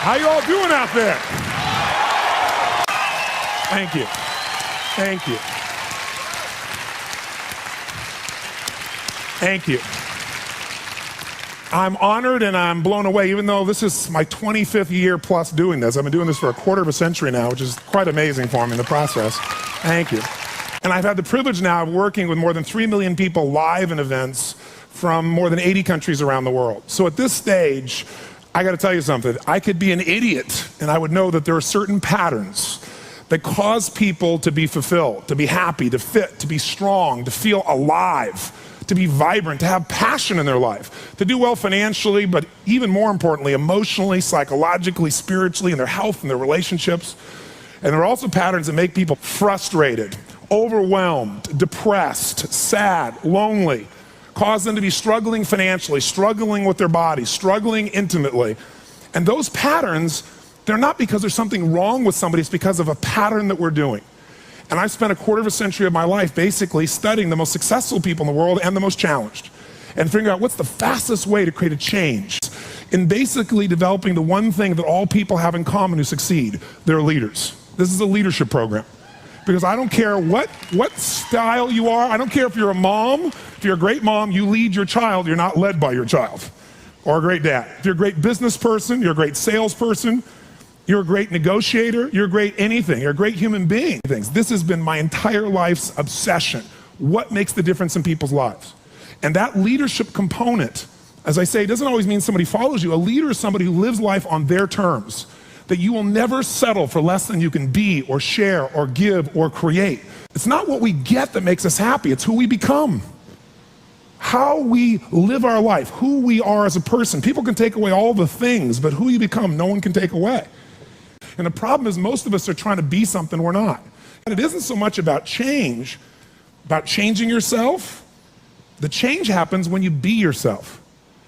How you all doing out there? Thank you. Thank you. Thank you. I'm honored and I'm blown away, even though this is my 25th year plus doing this. I've been doing this for a quarter of a century now, which is quite amazing for me in the process. Thank you. And I've had the privilege now of working with more than 3 million people live in events from more than 80 countries around the world. So at this stage, I gotta tell you something. I could be an idiot and I would know that there are certain patterns that cause people to be fulfilled, to be happy, to fit, to be strong, to feel alive, to be vibrant, to have passion in their life, to do well financially, but even more importantly, emotionally, psychologically, spiritually, in their health and their relationships. And there are also patterns that make people frustrated, overwhelmed, depressed, sad, lonely, cause them to be struggling financially, struggling with their body, struggling intimately. And those patterns, they're not because there's something wrong with somebody, it's because of a pattern that we're doing. And I've spent a quarter of a century of my life basically studying the most successful people in the world and the most challenged, and figuring out what's the fastest way to create a change in basically developing the one thing that all people have in common who succeed. They're leaders. This is a leadership program. Because I don't care what style you are, I don't care if you're a mom, if you're a great mom, you lead your child, you're not led by your child. Or a great dad. If you're a great business person, you're a great salesperson, you're a great negotiator, you're a great anything, you're a great human being. This has been my entire life's obsession. What makes the difference in people's lives? And that leadership component, as I say, doesn't always mean somebody follows you. A leader is somebody who lives life on their terms, that you will never settle for less than you can be or share or give or create. It's not what we get that makes us happy, it's who we become. How we live our life, who we are as a person. People can take away all the things, but who you become, no one can take away. And the problem is most of us are trying to be something we're not. And it isn't so much about change, about changing yourself. The change happens when you be yourself.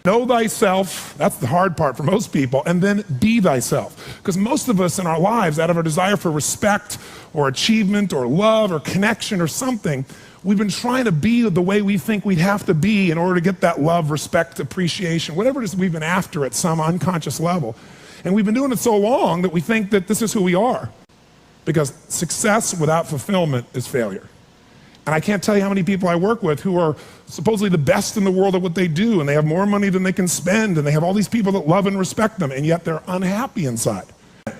Know thyself, that's the hard part for most people, and then be thyself. Because most of us in our lives, out of our desire for respect or achievement or love or connection or something, we've been trying to be the way we think we'd have to be in order to get that love, respect, appreciation, whatever it is we've been after at some unconscious level. And we've been doing it so long that we think that this is who we are. Because success without fulfillment is failure. And I can't tell you how many people I work with who are supposedly the best in the world at what they do, and they have more money than they can spend, and they have all these people that love and respect them, and yet they're unhappy inside.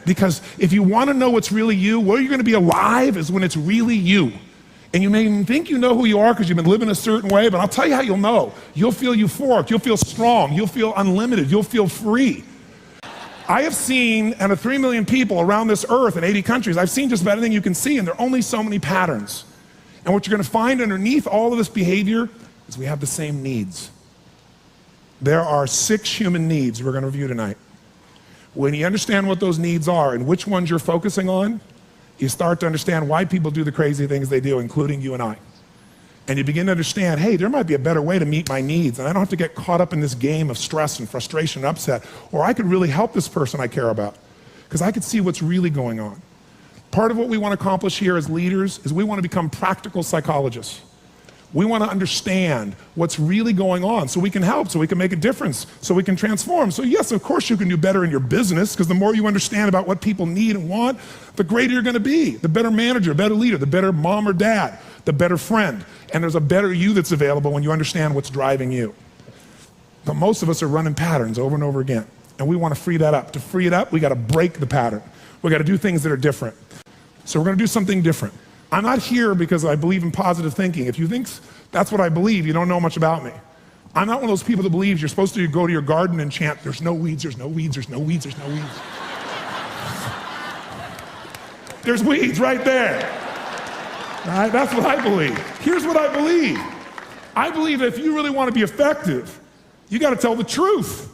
Because if you want to know what's really you, where you're going to be alive is when it's really you. And you may even think you know who you are because you've been living a certain way, but I'll tell you how you'll know. You'll feel euphoric, you'll feel strong, you'll feel unlimited, you'll feel free. I have seen, out of 3 million people around this earth in 80 countries, I've seen just about anything you can see, and there are only so many patterns. And what you're going to find underneath all of this behavior is we have the same needs. There are 6 human needs we're going to review tonight. When you understand what those needs are and which ones you're focusing on, you start to understand why people do the crazy things they do, including you and I. And you begin to understand, hey, there might be a better way to meet my needs, and I don't have to get caught up in this game of stress and frustration and upset, or I could really help this person I care about, because I could see what's really going on. Part of what we want to accomplish here as leaders is we want to become practical psychologists. We want to understand what's really going on so we can help, so we can make a difference, so we can transform. So yes, of course you can do better in your business, because the more you understand about what people need and want, the greater you're going to be. The better manager, better leader, the better mom or dad, the better friend. And there's a better you that's available when you understand what's driving you. But most of us are running patterns over and over again. And we want to free that up. To free it up, we got to break the pattern. We got to do things that are different. So we're going to do something different. I'm not here because I believe in positive thinking. If you think that's what I believe, you don't know much about me. I'm not one of those people that believes you're supposed to go to your garden and chant, there's no weeds, there's no weeds, there's no weeds, there's no weeds. There's weeds right there. All right, that's what I believe. Here's what I believe. I believe that if you really want to be effective, you got to tell the truth.